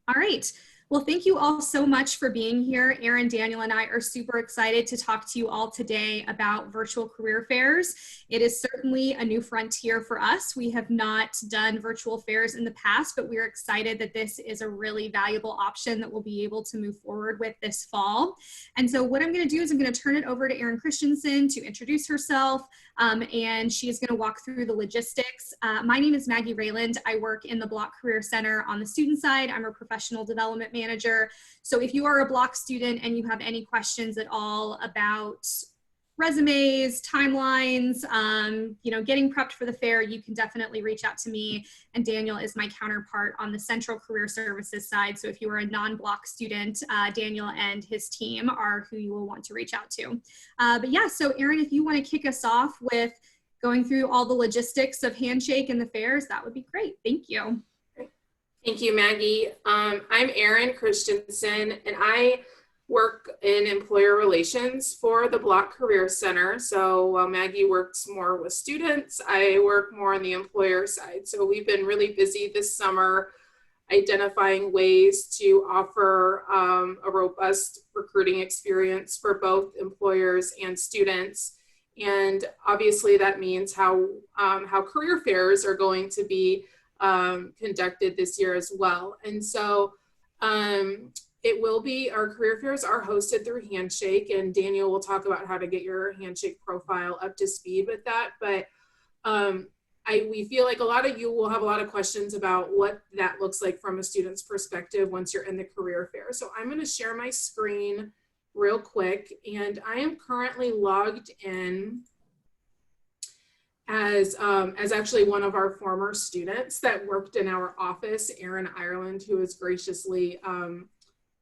All right. Well, thank you all so much for being here. Erin, Daniel, and I are super excited to talk to you all today about virtual career fairs. It is certainly a new frontier for us. We have not done virtual fairs in the past, but we're excited that this is a really valuable option that we'll be able to move forward with this fall. And so what I'm going to do is I'm going to turn it over to Erin Christensen to introduce herself, and she is going to walk through the logistics. My name is Maggie Rayland. I work in the Bloch Career Center on the student side. I'm a professional development manager. So if you are a Bloch student and you have any questions at all about resumes, timelines, getting prepped for the fair, you can definitely reach out to me. And Daniel is my counterpart on the Central Career Services side. So if you are a non-Bloch student, Daniel and his team are who you will want to reach out to. But yeah, so Erin, if you want to kick us off with going through all the logistics of Handshake and the fairs, that would be great. Thank you. Thank you, Maggie. I'm Erin Christensen, and I work in employer relations for the Bloch Career Center. So while Maggie works more with students, I work more on the employer side. So we've been really busy this summer identifying ways to offer a robust recruiting experience for both employers and students. And obviously that means how career fairs are going to be conducted this year as well. And so it will be, our career fairs are hosted through Handshake, and Daniel will talk about how to get your Handshake profile up to speed with that. But we feel like a lot of you will have a lot of questions about what that looks like from a student's perspective once you're in the career fair. So I'm going to share my screen real quick, and I am currently logged in as actually one of our former students that worked in our office, Erin Ireland, who has graciously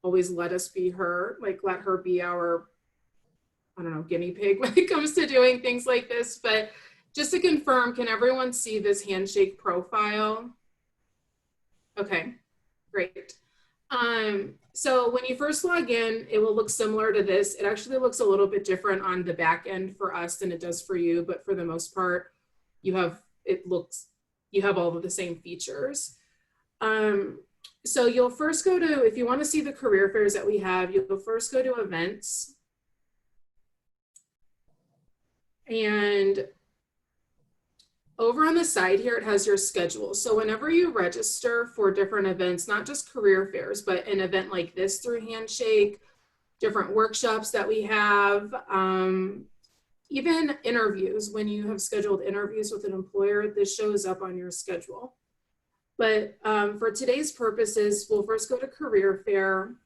always let us be her, let her be our, I don't know, guinea pig when it comes to doing things like this. But just to confirm, can everyone see this Handshake profile? Okay, great. So when you first log in, it will look similar to this. It actually looks a little bit different on the back end for us than it does for you, but for the most part, you have all of the same features. So you'll first go to, if you want to see the career fairs that we have, you'll first go to events. And over on the side here, it has your schedule. So whenever you register for different events, not just career fairs, but an event like this through Handshake, different workshops that we have, even interviews, when you have scheduled interviews with an employer, this shows up on your schedule. But for today's purposes, we'll first go to career fair.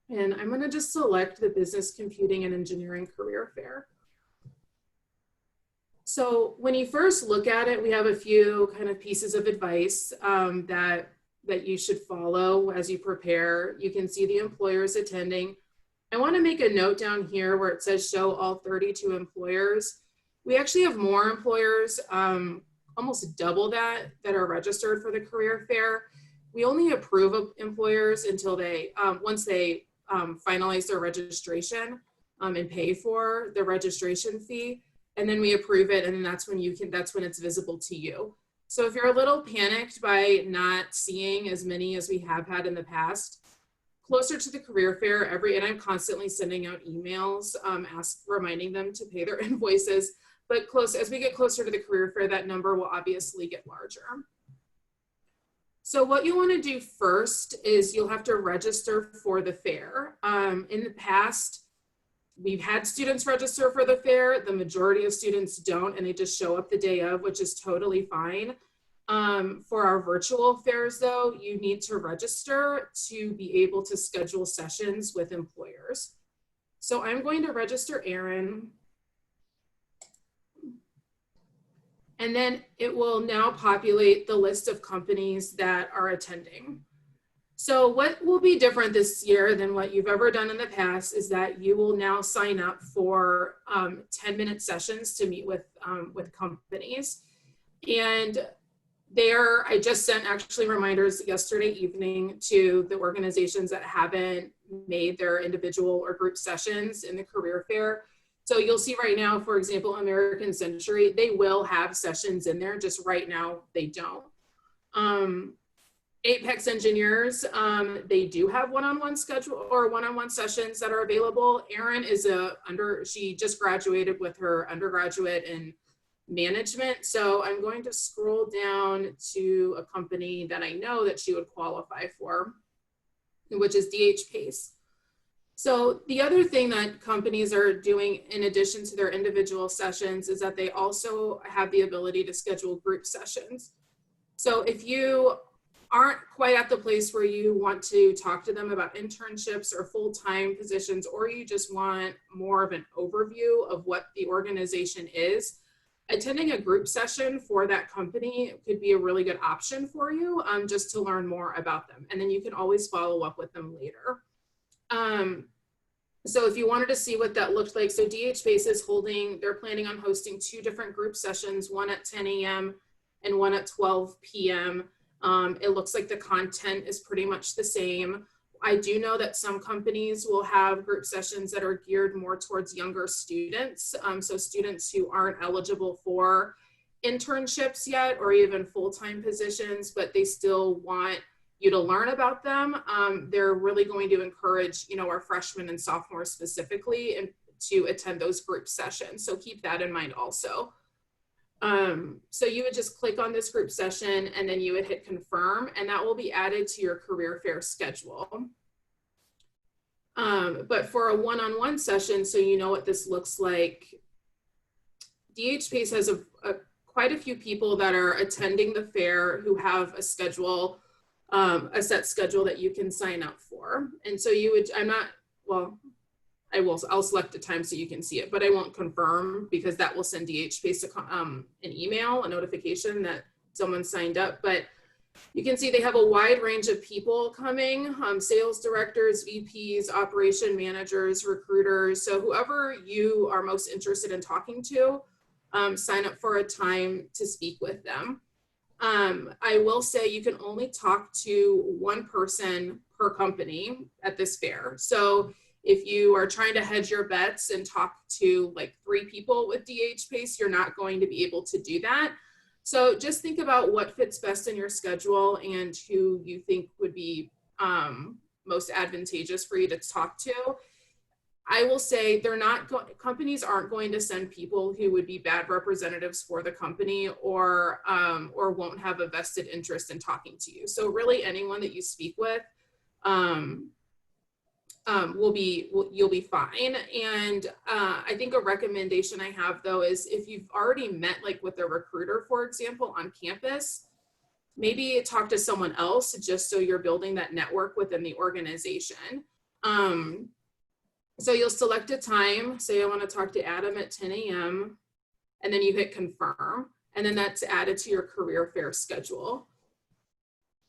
And I'm going to just select the business, computing, and engineering career fair. So when you first look at it, we have a few kind of pieces of advice that you should follow as you prepare. You can see the employers attending. I want to make a note down here where it says show all 32 employers. We actually have more employers, almost double that are registered for the career fair. We only approve employers until they, once they finalize their registration and pay for the registration fee. And then we approve it, and then that's when it's visible to you. So if you're a little panicked by not seeing as many as we have had in the past, closer to the career fair, and I'm constantly sending out emails, reminding them to pay their invoices, but as we get closer to the career fair, that number will obviously get larger. So what you want to do first is you'll have to register for the fair. In the past, we've had students register for the fair. The majority of students don't, and they just show up the day of, which is totally fine. For our virtual fairs, though, you need to register to be able to schedule sessions with employers. So I'm going to register Erin. And then it will now populate the list of companies that are attending. So what will be different this year than what you've ever done in the past is that you will now sign up for 10-minute sessions to meet with companies. And I just sent actually reminders yesterday evening to the organizations that haven't made their individual or group sessions in the career fair. So you'll see right now, for example, American Century, they will have sessions in there, just right now they don't. Apex engineers, they do have one-on-one schedule or one-on-one sessions that are available. Erin is she just graduated with her undergraduate in management. So I'm going to scroll down to a company that I know that she would qualify for, which is DH Pace. So the other thing that companies are doing in addition to their individual sessions is that they also have the ability to schedule group sessions. So if you aren't quite at the place where you want to talk to them about internships or full-time positions, or you just want more of an overview of what the organization is, attending a group session for that company could be a really good option for you, just to learn more about them. And then you can always follow up with them later. So if you wanted to see what that looked like, so DH Base is they're planning on hosting 2 different group sessions, one at 10 a.m. and one at 12 p.m. It looks like the content is pretty much the same. I do know that some companies will have group sessions that are geared more towards younger students. So students who aren't eligible for internships yet or even full-time positions, but they still want you to learn about them. They're really going to encourage, our freshmen and sophomores specifically and to attend those group sessions. So keep that in mind also. So you would just click on this group session and then you would hit confirm, and that will be added to your career fair schedule. But for a one-on-one session, so you know what this looks like, DH Pace has quite a few people that are attending the fair who have a schedule, a set schedule that you can sign up for. And so I'll select the time so you can see it, but I won't confirm because that will send DH Pace an email, a notification that someone signed up. But you can see they have a wide range of people coming, sales directors, VPs, operation managers, recruiters. So whoever you are most interested in talking to, sign up for a time to speak with them. I will say you can only talk to one person per company at this fair. So if you are trying to hedge your bets and talk to like 3 people with DH Pace, you're not going to be able to do that. So just think about what fits best in your schedule and who you think would be most advantageous for you to talk to. I will say companies aren't going to send people who would be bad representatives for the company or won't have a vested interest in talking to you. So really anyone that you speak with, you'll be fine. And I think a recommendation I have though is if you've already met like with a recruiter, for example, on campus, maybe talk to someone else just so you're building that network within the organization. So you'll select a time, say I want to talk to Adam at 10 a.m. and then you hit confirm, and then that's added to your career fair schedule.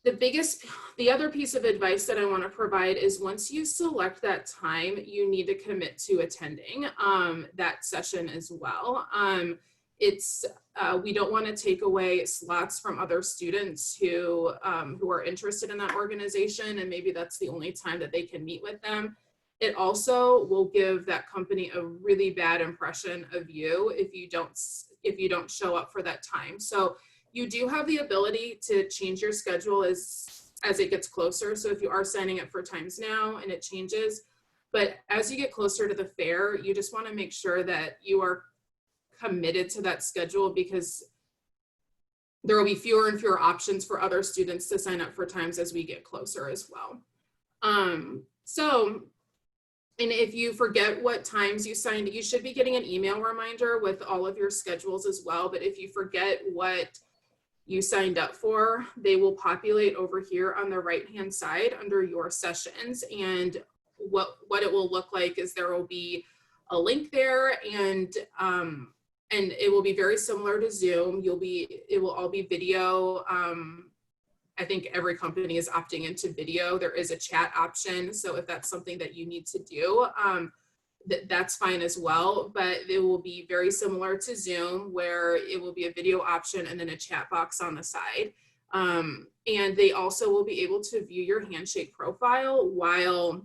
The other piece of advice that I want to provide is once you select that time, you need to commit to attending that session as well. We don't want to take away slots from other students who are interested in that organization, and maybe that's the only time that they can meet with them. It also will give that company a really bad impression of you if you don't show up for that time. So you do have the ability to change your schedule as it gets closer. So if you are signing up for times now and it changes, but as you get closer to the fair, you just want to make sure that you are committed to that schedule because there will be fewer and fewer options for other students to sign up for times as we get closer as well. And if you forget what times you signed, you should be getting an email reminder with all of your schedules as well. But if you forget what you signed up for, they will populate over here on the right-hand side under your sessions. And what it will look like is there will be a link there, and it will be very similar to Zoom. It will all be video. I think every company is opting into video. There is a chat option. So if that's something that you need to do, that's fine as well. But it will be very similar to Zoom where it will be a video option and then a chat box on the side. And they also will be able to view your Handshake profile while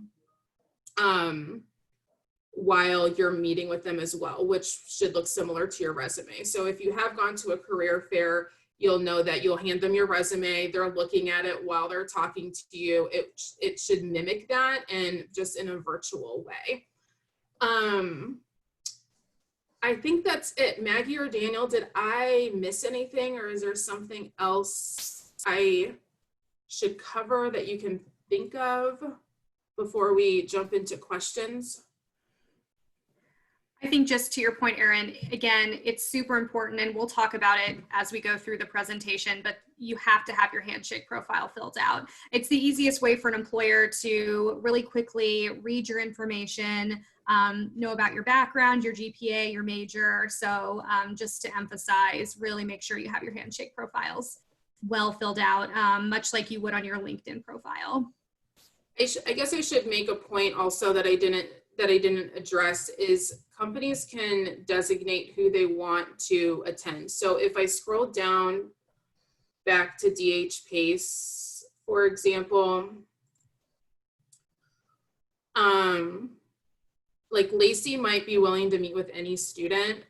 you're meeting with them as well, which should look similar to your resume. So if you have gone to a career fair, you'll know that you'll hand them your resume. They're looking at it while they're talking to you. It should mimic that, and just in a virtual way. I think that's it. Maggie or Daniel, did I miss anything, or is there something else I should cover that you can think of before we jump into questions? I think just to your point, Erin, again, it's super important, and we'll talk about it as we go through the presentation, but you have to have your Handshake profile filled out. It's the easiest way for an employer to really quickly read your information, know about your background, your GPA, your major. So just to emphasize, really make sure you have your Handshake profiles well filled out, much like you would on your LinkedIn profile. I guess I should make a point also that I didn't address is companies can designate who they want to attend. So if I scroll down back to DH Pace, for example, like Lacey might be willing to meet with any student,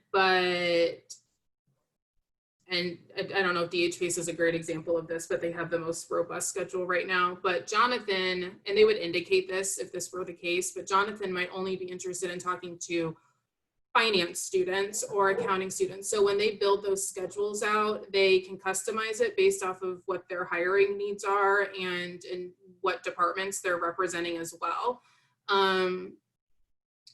and I don't know if DH Pace is a great example of this, but they have the most robust schedule right now. But Jonathan, and they would indicate this if this were the case, but Jonathan might only be interested in talking to finance students or accounting students. So when they build those schedules out, they can customize it based off of what their hiring needs are and what departments they're representing as well.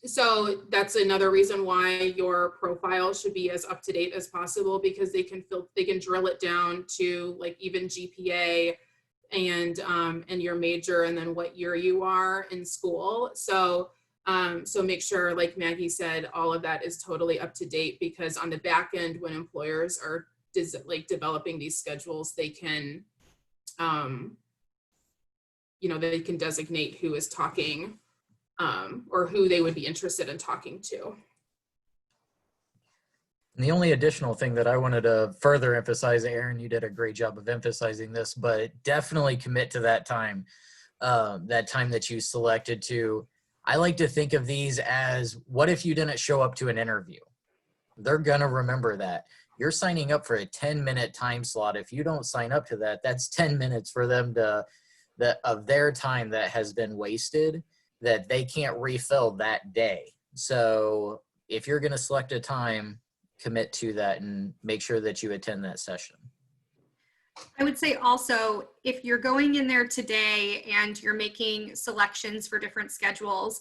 So that's another reason why your profile should be as up to date as possible, because they can drill it down to like even GPA and your major, and then what year you are in school. So make sure, like Maggie said, all of that is totally up to date, because on the back end, when employers are developing these schedules, they can they can designate who is talking, or who they would be interested in talking to. And the only additional thing that I wanted to further emphasize, Erin, you did a great job of emphasizing this, but definitely commit to that time that you selected to. I like to think of these as, what if you didn't show up to an interview? They're going to remember that. You're signing up for a 10-minute time slot. If you don't sign up to that, that's 10 minutes for them of their time that has been wasted, that they can't refill that day. So if you're going to select a time, commit to that and make sure that you attend that session. I would say also, if you're going in there today and you're making selections for different schedules,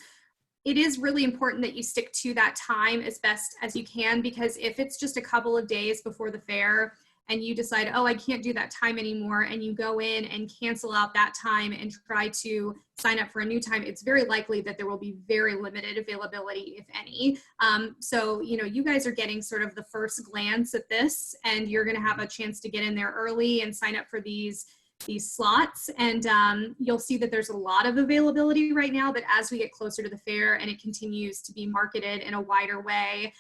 it is really important that you stick to that time as best as you can, because if it's just a couple of days before the fair and you decide, oh, I can't do that time anymore, and you go in and cancel out that time and try to sign up for a new time, it's very likely that there will be very limited availability, if any. So, you guys are getting sort of the first glance at this, and you're going to have a chance to get in there early and sign up for these slots. And you'll see that there's a lot of availability right now, but as we get closer to the fair and it continues to be marketed in a wider way,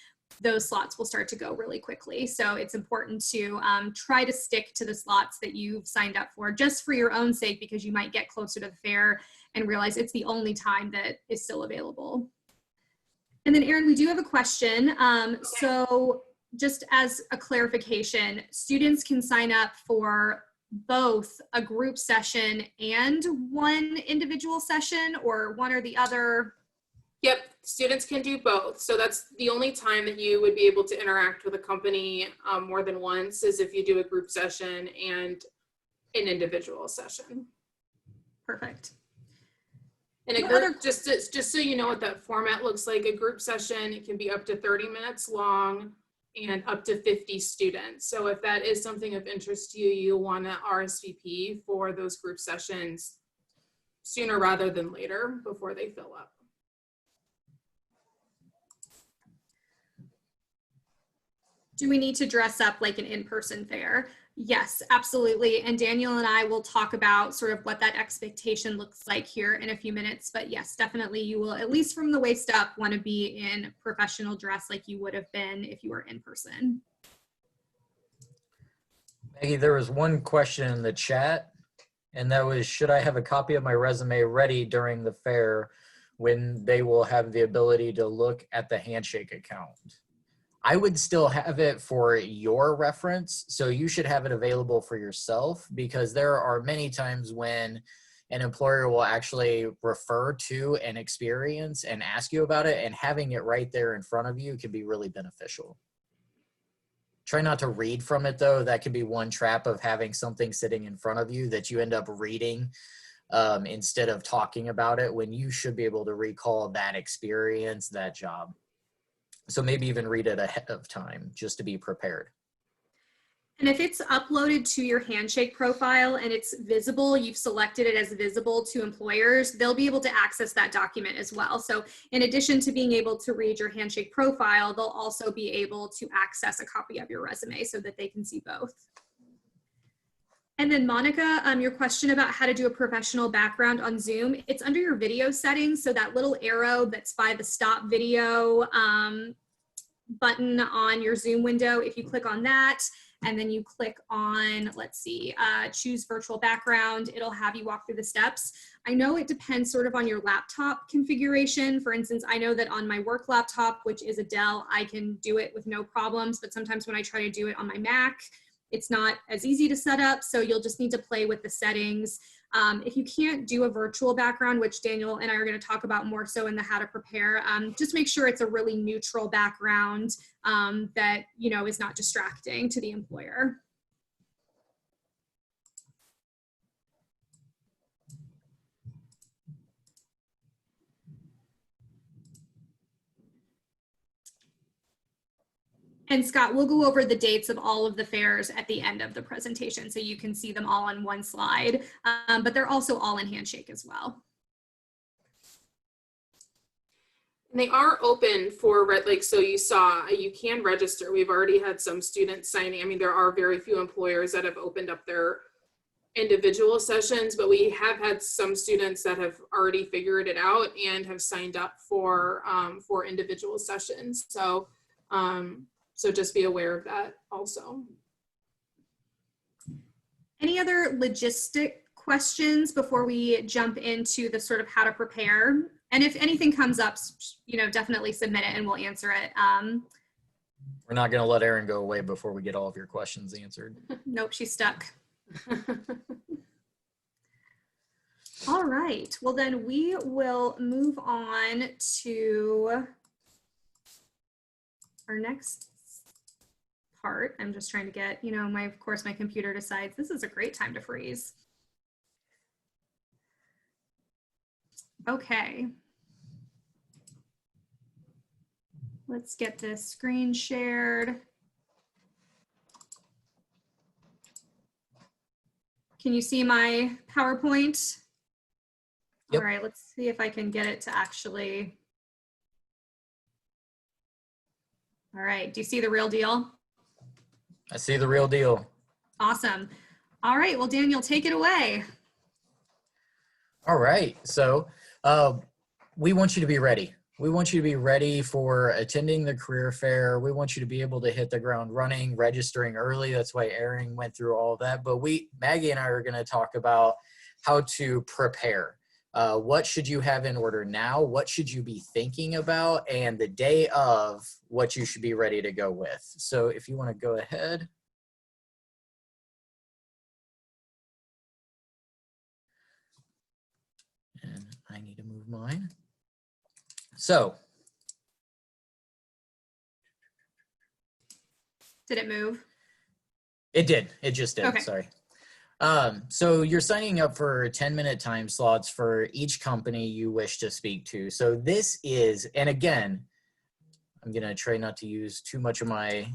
those slots will start to go really quickly. So it's important to try to stick to the slots that you've signed up for, just for your own sake, because you might get closer to the fair and realize it's the only time that is still available. And then Erin, we do have a question. So just as a clarification, students can sign up for both a group session and one individual session, or one or the other? Yep, students can do both. So that's the only time that you would be able to interact with a company more than once, is if you do a group session and an individual session. Perfect. And a group, just so you know what that format looks like, a group session, it can be up to 30 minutes long and up to 50 students. So if that is something of interest to you, you'll want to RSVP for those group sessions sooner rather than later, before they fill up. Do we need to dress up like an in-person fair? Yes, absolutely. And Daniel and I will talk about sort of what that expectation looks like here in a few minutes. But yes, definitely you will, at least from the waist up, want to be in professional dress like you would have been if you were in person. Maggie, there was one question in the chat, and that was, should I have a copy of my resume ready during the fair when they will have the ability to look at the Handshake account? I would still have it for your reference. So you should have it available for yourself, because there are many times when an employer will actually refer to an experience and ask you about it, and having it right there in front of you can be really beneficial. Try not to read from it though. That can be one trap of having something sitting in front of you that you end up reading instead of talking about it, when you should be able to recall that experience, that job. So maybe even read it ahead of time just to be prepared. And if it's uploaded to your Handshake profile and it's visible, you've selected it as visible to employers, they'll be able to access that document as well. So in addition to being able to read your Handshake profile, they'll also be able to access a copy of your resume so that they can see both. And then Monica, your question about how to do a professional background on Zoom, it's under your video settings. So that little arrow that's by the stop video button on your Zoom window, if you click on that, and then you click on, let's see, choose virtual background, it'll have you walk through the steps. I know it depends sort of on your laptop configuration. For instance, I know that on my work laptop, which is a Dell, I can do it with no problems, but sometimes when I try to do it on my Mac, it's not as easy to set up, so you'll just need to play with the settings. If you can't do a virtual background, which Daniel and I are going to talk about more so in the how to prepare, just make sure it's a really neutral background that, you know, is not distracting to the employer. And Scott, we'll go over the dates of all of the fairs at the end of the presentation, so you can see them all on one slide, but they're also all in Handshake as well. And they are open for, like, so you saw, you can register. We've already had some students signing. I mean, there are very few employers that have opened up their individual sessions, but we have had some students that have already figured it out and have signed up for individual sessions. So, so just be aware of that also. Any other logistic questions before we jump into the sort of how to prepare? And if anything comes up, you know, definitely submit it and we'll answer it. We're not going to let Erin go away before we get all of your questions answered. Nope, she's stuck. All right, well then we will move on to our next part. I'm just trying to get, you know, of course my computer decides this is a great time to freeze. Okay. Let's get this screen shared. Can you see my PowerPoint? Yep. All right, let's see if I can get it to actually. All right, do you see the real deal? I see the real deal. Awesome. All right, well, Daniel, take it away. All right, so we want you to be ready. We want you to be ready for attending the career fair. We want you to be able to hit the ground running, registering early. That's why Erin went through all of that. But Maggie and I are going to talk about how to prepare. What should you have in order now? What should you be thinking about? And the day of, what you should be ready to go with. So if you want to go ahead. And I need to move mine. So. Did it move? It did. It just did. Okay. Sorry. So you're signing up for 10-minute time slots for each company you wish to speak to. So this is, and again, I'm going to try not to use too much of my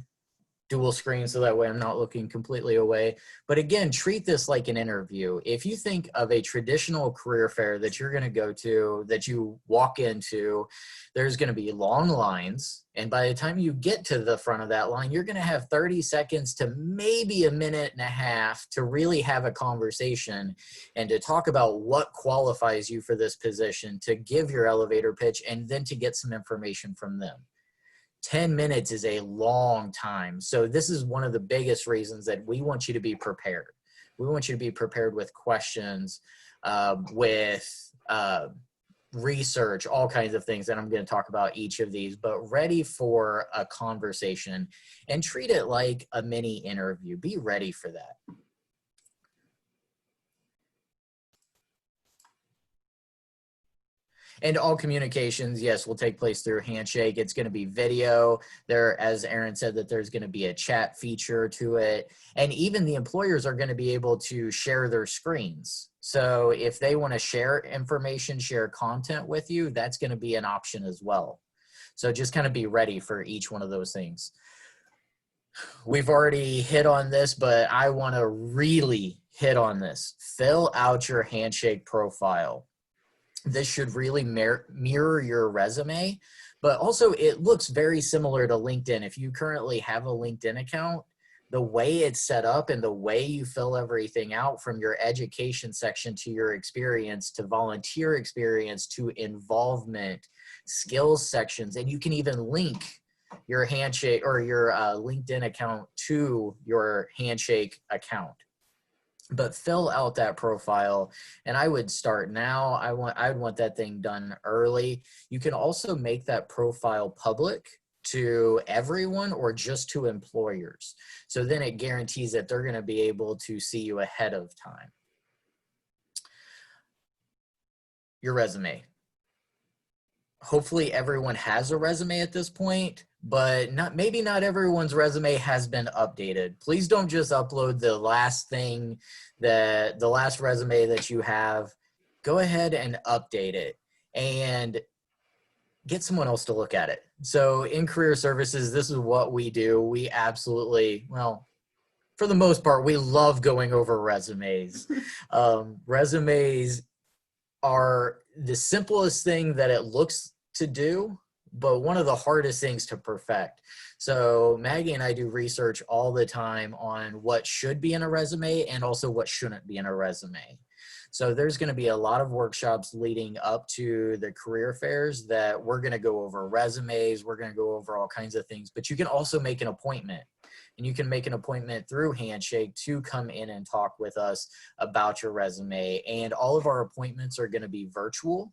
dual screen so that way I'm not looking completely away. But again, treat this like an interview. If you think of a traditional career fair that you're going to go to, that you walk into, there's going to be long lines. And by the time you get to the front of that line, you're going to have 30 seconds to maybe a minute and a half to really have a conversation and to talk about what qualifies you for this position, to give your elevator pitch, and then to get some information from them. 10 minutes is a long time. So this is one of the biggest reasons that we want you to be prepared. We want you to be prepared with questions, with research, all kinds of things, and I'm going to talk about each of these, but ready for a conversation and treat it like a mini interview. Be ready for that. And all communications, yes, will take place through Handshake. It's going to be video. There, as Aaron said, that there's going to be a chat feature to it. And even the employers are going to be able to share their screens. So if they want to share information, share content with you, that's going to be an option as well. So just kind of be ready for each one of those things. We've already hit on this, but I want to really hit on this. Fill out your Handshake profile. This should really mirror your resume, but also it looks very similar to LinkedIn. If you currently have a LinkedIn account, the way it's set up and the way you fill everything out, from your education section to your experience to volunteer experience to involvement, skills sections, and you can even link your Handshake or your LinkedIn account to your Handshake account. But fill out that profile, and I would start now. I'd want that thing done early. You can also make that profile public to everyone or just to employers. So then it guarantees that they're going to be able to see you ahead of time. Your resume. Hopefully everyone has a resume at this point, but maybe not everyone's resume has been updated. Please don't just upload the last resume that you have. Go ahead and update it and get someone else to look at it. So in career services, this is what we do. We absolutely, well, for the most part, we love going over resumes. Resumes are the simplest thing that it looks to do, but one of the hardest things to perfect. So Maggie and I do research all the time on what should be in a resume and also what shouldn't be in a resume. So there's going to be a lot of workshops leading up to the career fairs that we're going to go over resumes. We're going to go over all kinds of things, but you can also make an appointment. And you can make an appointment through Handshake to come in and talk with us about your resume. And all of our appointments are going to be virtual.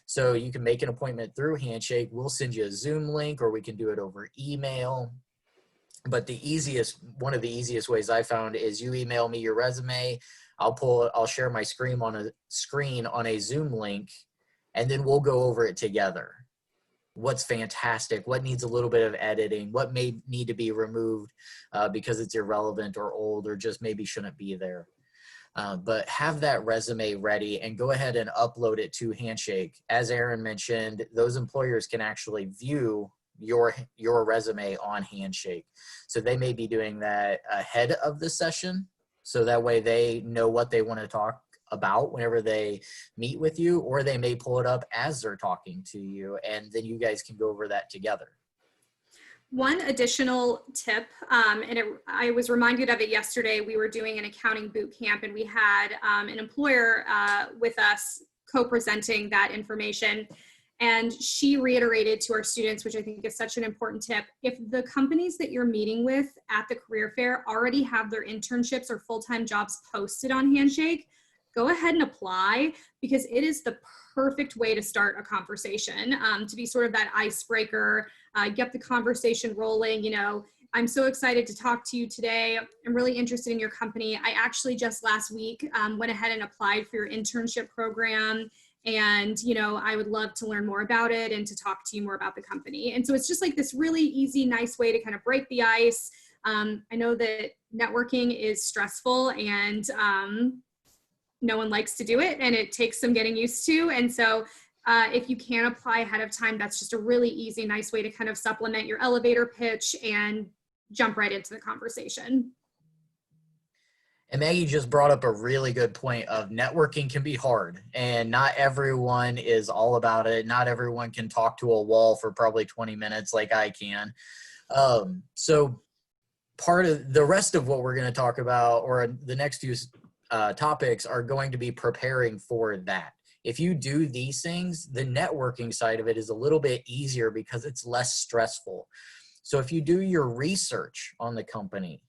So you can make an appointment through Handshake. We'll send you a Zoom link, or we can do it over email. But one of the easiest ways I found is you email me your resume. I'll share my screen on a Zoom link, and then we'll go over it together. What's fantastic, what needs a little bit of editing, what may need to be removed because it's irrelevant or old or just maybe shouldn't be there. But have that resume ready and go ahead and upload it to Handshake. As Aaron mentioned, those employers can actually view your resume on Handshake. So they may be doing that ahead of the session, so that way they know what they want to talk about whenever they meet with you, or they may pull it up as they're talking to you, and then you guys can go over that together. One additional tip, I was reminded of it yesterday. We were doing an accounting boot camp, and we had an employer with us co-presenting that information. And she reiterated to our students, which I think is such an important tip, if the companies that you're meeting with at the career fair already have their internships or full-time jobs posted on Handshake, go ahead and apply, because it is the perfect way to start a conversation, to be sort of that icebreaker, get the conversation rolling. You know, I'm so excited to talk to you today. I'm really interested in your company. I actually just last week went ahead and applied for your internship program. And, you know, I would love to learn more about it and to talk to you more about the company. And so it's just like this really easy, nice way to kind of break the ice. I know that networking is stressful, and no one likes to do it, and it takes some getting used to. And so if you can apply ahead of time, that's just a really easy, nice way to kind of supplement your elevator pitch and jump right into the conversation. And Maggie just brought up a really good point of networking can be hard, and not everyone is all about it. Not everyone can talk to a wall for probably 20 minutes like I can. So part of the rest of what we're going to talk about, or the next few topics, are going to be preparing for that. If you do these things, the networking side of it is a little bit easier because it's less stressful. So if you do your research on the company,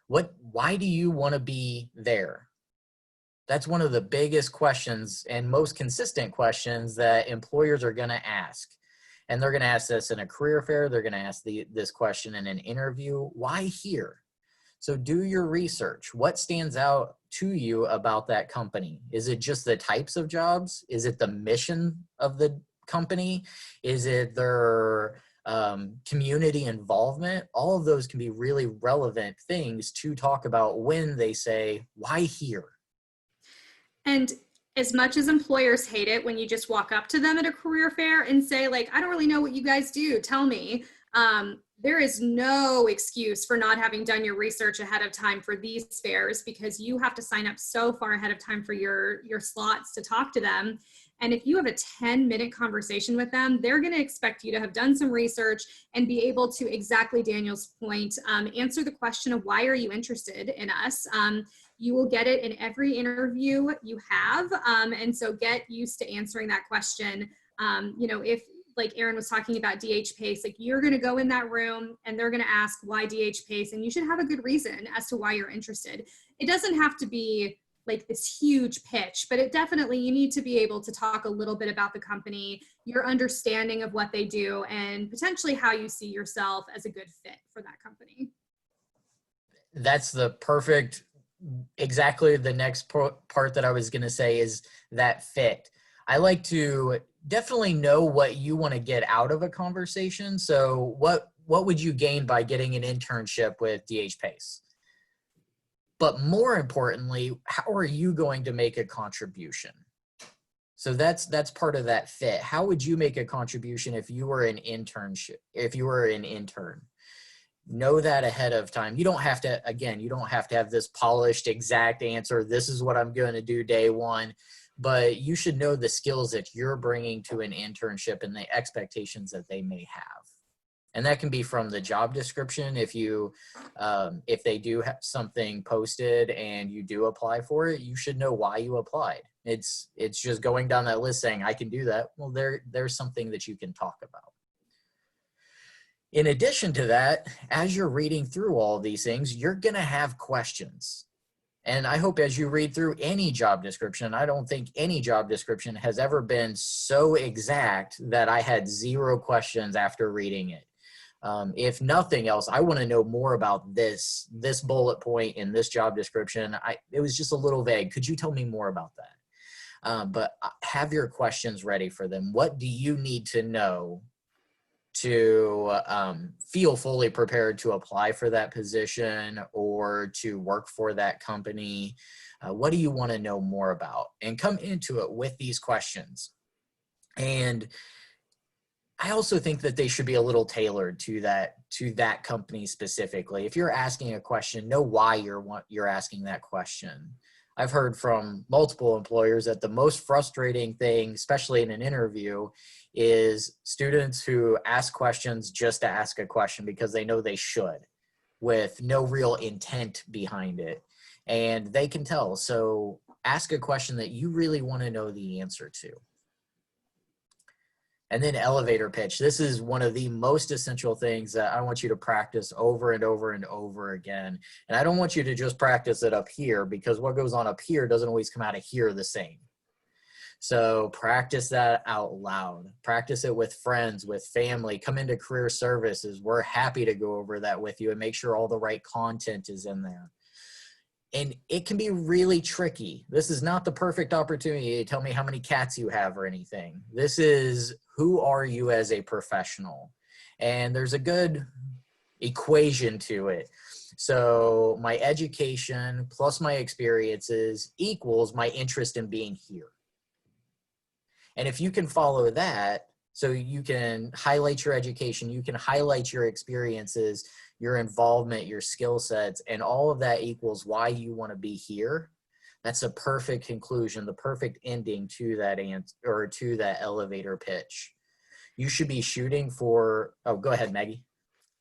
why do you want to be there? That's one of the biggest questions and most consistent questions that employers are going to ask. And they're going to ask this in a career fair. They're going to ask this question in an interview. Why here? So do your research. What stands out to you about that company? Is it just the types of jobs? Is it the mission of the company? Is it their community involvement? All of those can be really relevant things to talk about when they say, why here? And as much as employers hate it when you just walk up to them at a career fair and say, like, I don't really know what you guys do, tell me. There is no excuse for not having done your research ahead of time for these fairs, because you have to sign up so far ahead of time for your slots to talk to them. And if you have a 10-minute conversation with them, they're going to expect you to have done some research and be able to, exactly Daniel's point, answer the question of why are you interested in us? You will get it in every interview you have. And so get used to answering that question. You know, if, like Aaron was talking about DH PACE, like you're going to go in that room and they're going to ask why DH PACE, and you should have a good reason as to why you're interested. It doesn't have to be like this huge pitch, but it definitely, you need to be able to talk a little bit about the company, your understanding of what they do, and potentially how you see yourself as a good fit for that company. That's the perfect, exactly the next part that I was going to say is that fit. I like to definitely know what you want to get out of a conversation. So what would you gain by getting an internship with DH PACE? But more importantly, how are you going to make a contribution? So that's part of that fit. How would you make a contribution if you were an internship, if you were an intern? Know that ahead of time. You don't have to, again, you don't have to have this polished exact answer. This is what I'm going to do day one, but you should know the skills that you're bringing to an internship and the expectations that they may have. And that can be from the job description. If you, if they do have something posted and you do apply for it, you should know why you applied. It's just going down that list saying, I can do that. Well, there's something that you can talk about. In addition to that, as you're reading through all these things, you're going to have questions. And I hope as you read through any job description, I don't think any job description has ever been so exact that I had 0 questions after reading it. If nothing else, I want to know more about this bullet point in this job description. It was just a little vague. Could you tell me more about that? But have your questions ready for them. What do you need to know to feel fully prepared to apply for that position or to work for that company? What do you want to know more about? And come into it with these questions. And I also think that they should be a little tailored to that company specifically. If you're asking a question, know why you're asking that question. I've heard from multiple employers that the most frustrating thing, especially in an interview, is students who ask questions just to ask a question because they know they should, with no real intent behind it. And they can tell. So ask a question that you really want to know the answer to. And then elevator pitch. This is one of the most essential things that I want you to practice over and over and over again. And I don't want you to just practice it up here, because what goes on up here doesn't always come out of here the same. So practice that out loud. Practice it with friends, with family. Come into Career Services. We're happy to go over that with you and make sure all the right content is in there. And it can be really tricky. This is not the perfect opportunity to tell me how many cats you have or anything. This is, who are you as a professional? And there's a good equation to it. So my education plus my experiences equals my interest in being here. And if you can follow that, so you can highlight your education, you can highlight your experiences, your involvement, your skill sets, and all of that equals why you want to be here. That's a perfect conclusion, the perfect ending to that answer, or to that elevator pitch. You should be shooting for, oh, go ahead, Maggie.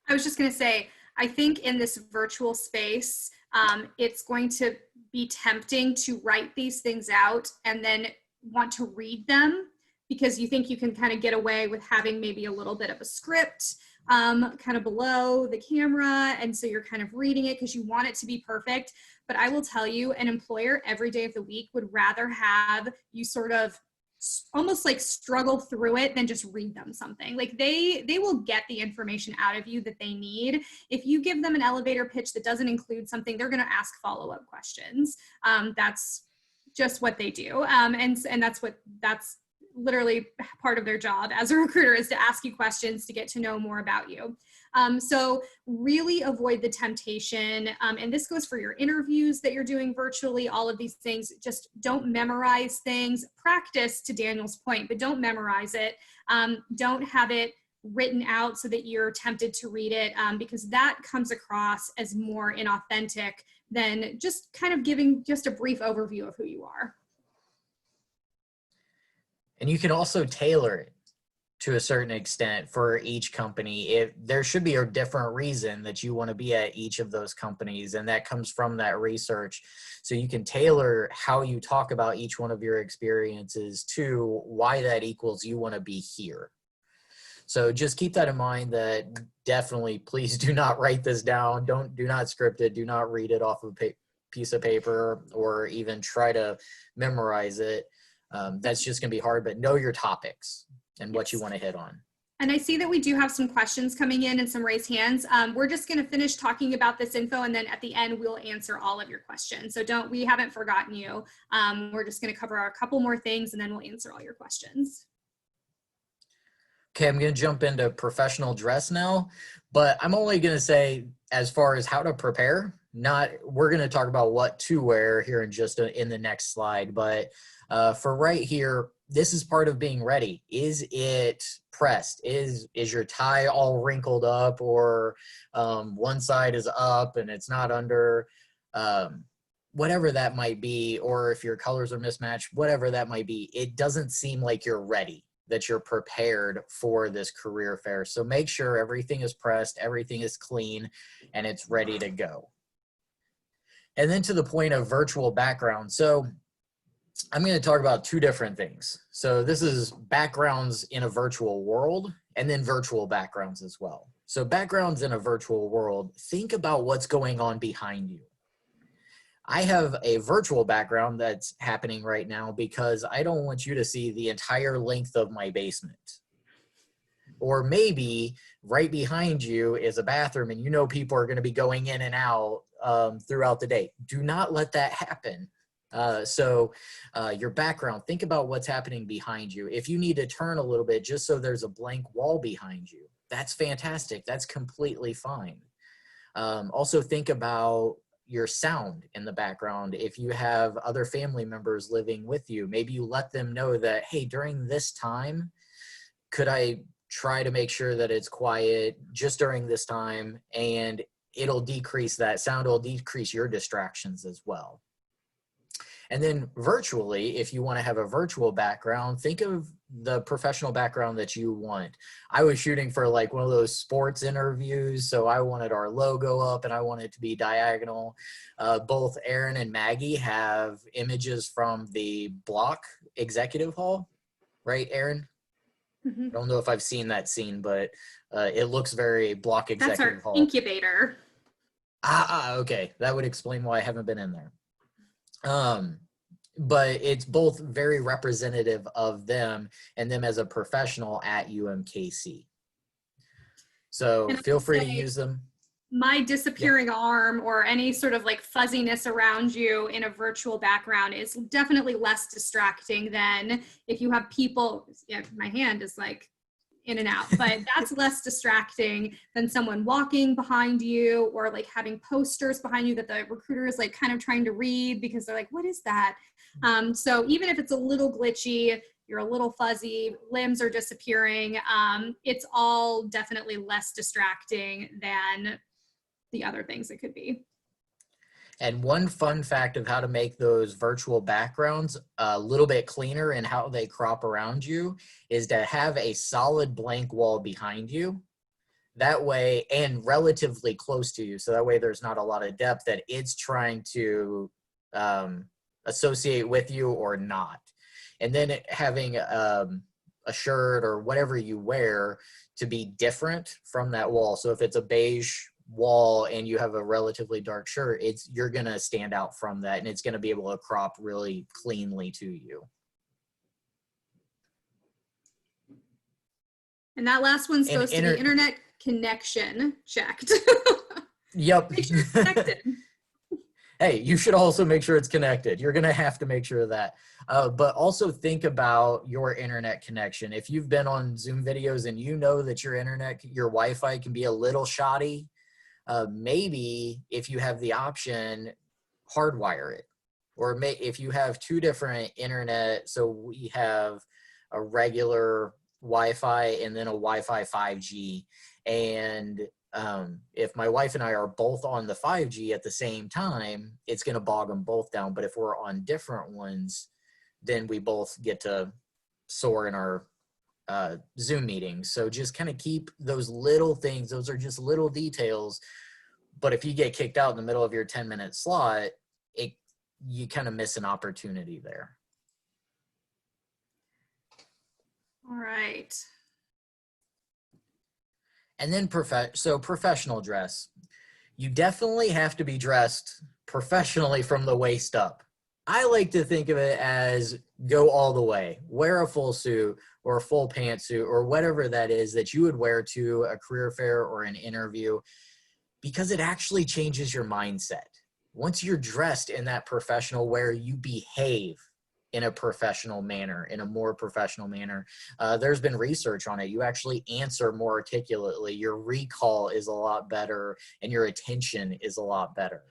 I was just going to say, I think in this virtual space, it's going to be tempting to write these things out and then want to read them, because you think you can kind of get away with having maybe a little bit of a script kind of below the camera. And so you're kind of reading it because you want it to be perfect. But I will tell you, an employer every day of the week would rather have you sort of almost like struggle through it than just read them something. Like they will get the information out of you that they need. If you give them an elevator pitch that doesn't include something, they're going to ask follow-up questions. That's just what they do. And that's literally part of their job as a recruiter, is to ask you questions to get to know more about you. So really avoid the temptation. And this goes for your interviews that you're doing virtually, all of these things. Just don't memorize things. Practice, to Daniel's point, but don't memorize it. Don't have it written out so that you're tempted to read it, because that comes across as more inauthentic than just kind of giving just a brief overview of who you are. And you can also tailor it to a certain extent for each company. If there should be a different reason that you want to be at each of those companies, and that comes from that research. So you can tailor how you talk about each one of your experiences to why that equals you want to be here. So just keep that in mind. That definitely, please do not write this down. Do not script it. Do not read it off of a piece of paper or even try to memorize it. That's just going to be hard, but know your topics and what you want to hit on. And I see that we do have some questions coming in and some raised hands. We're just going to finish talking about this info, and then at the end, we'll answer all of your questions. So we haven't forgotten you. We're just going to cover a couple more things, and then we'll answer all your questions. Okay, I'm going to jump into professional dress now, but I'm only going to say as far as how to prepare, we're going to talk about what to wear here in the next slide. But for right here, this is part of being ready. Is it pressed? Is your tie all wrinkled up, or one side is up and it's not under? Whatever that might be, or if your colors are mismatched, whatever that might be, it doesn't seem like you're ready, that you're prepared for this career fair. So make sure everything is pressed, everything is clean, and it's ready to go. And then to the point of virtual background. So I'm going to talk about two different things. So this is backgrounds in a virtual world, and then virtual backgrounds as well. So backgrounds in a virtual world, think about what's going on behind you. I have a virtual background that's happening right now because I don't want you to see the entire length of my basement. Or maybe right behind you is a bathroom and you know people are going to be going in and out throughout the day. Do not let that happen. So your background, think about what's happening behind you. If you need to turn a little bit just so there's a blank wall behind you, that's fantastic. That's completely fine. Also think about your sound in the background. If you have other family members living with you, maybe you let them know that, hey, during this time, could I try to make sure that it's quiet just during this time, and it'll decrease that sound, will decrease your distractions as well. And then virtually, if you want to have a virtual background, think of the professional background that you want. I was shooting for like one of those sports interviews, so I wanted our logo up and I want it to be diagonal. Both Aaron and Maggie have images from the Bloch Executive Hall, right, Aaron? Mm-hmm. I don't know if I've seen that scene, but it looks very Bloch Executive Hall. That's our incubator. Okay. That would explain why I haven't been in there. But it's both very representative of them and them as a professional at UMKC. So feel free to use them. My disappearing arm or any sort of like fuzziness around you in a virtual background is definitely less distracting than if you have people, my hand is like in and out, but that's less distracting than someone walking behind you or like having posters behind you that the recruiter is like kind of trying to read because they're like, what is that? So even if it's a little glitchy, you're a little fuzzy, limbs are disappearing, it's all definitely less distracting than the other things it could be. And one fun fact of how to make those virtual backgrounds a little bit cleaner and how they crop around you is to have a solid blank wall behind you. That way, and relatively close to you, so that way there's not a lot of depth that it's trying to associate with you or not. And then having a shirt or whatever you wear to be different from that wall. So if it's a beige wall and you have a relatively dark shirt, you're going to stand out from that, and it's going to be able to crop really cleanly to you. And that last one's supposed to be internet connection checked. Yep. Make sure it's connected. Hey, you should also make sure it's connected. You're going to have to make sure of that. But also think about your internet connection. If you've been on Zoom videos and you know that your Wi-Fi can be a little shoddy, maybe if you have the option, hardwire it. Or if you have two different internet, so we have a regular Wi-Fi and then a Wi-Fi 5G. And if my wife and I are both on the 5G at the same time, it's going to bog them both down. But if we're on different ones, then we both get to soar in our Zoom meetings. So just kind of keep those little things. Those are just little details. But if you get kicked out in the middle of your 10-minute slot, you kind of miss an opportunity there. All right. And then professional dress. You definitely have to be dressed professionally from the waist up. I like to think of it as go all the way. Wear a full suit or a full pantsuit or whatever that is that you would wear to a career fair or an interview, because it actually changes your mindset. Once you're dressed in that professional wear, you behave in a professional manner, in a more professional manner. There's been research on it. You actually answer more articulately. Your recall is a lot better and your attention is a lot better.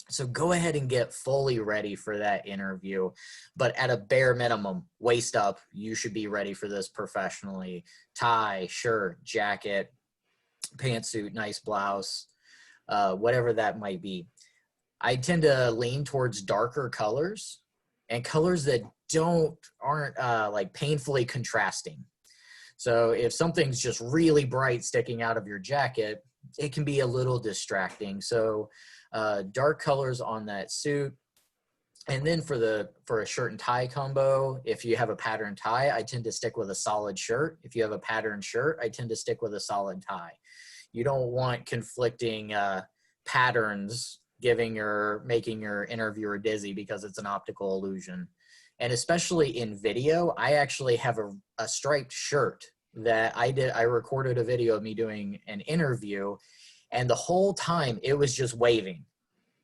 So go ahead and get fully ready for that interview. But at a bare minimum, waist up, you should be ready for this professionally. Tie, shirt, jacket, pantsuit, nice blouse, whatever that might be. I tend to lean towards darker colors and colors that aren't like painfully contrasting. So if something's just really bright sticking out of your jacket, it can be a little distracting. So dark colors on that suit. And then for a shirt and tie combo, if you have a patterned tie, I tend to stick with a solid shirt. If you have a patterned shirt, I tend to stick with a solid tie. You don't want conflicting patterns making your interviewer dizzy because it's an optical illusion. And especially in video, I actually have a striped shirt that I recorded a video of me doing an interview, and the whole time it was just waving.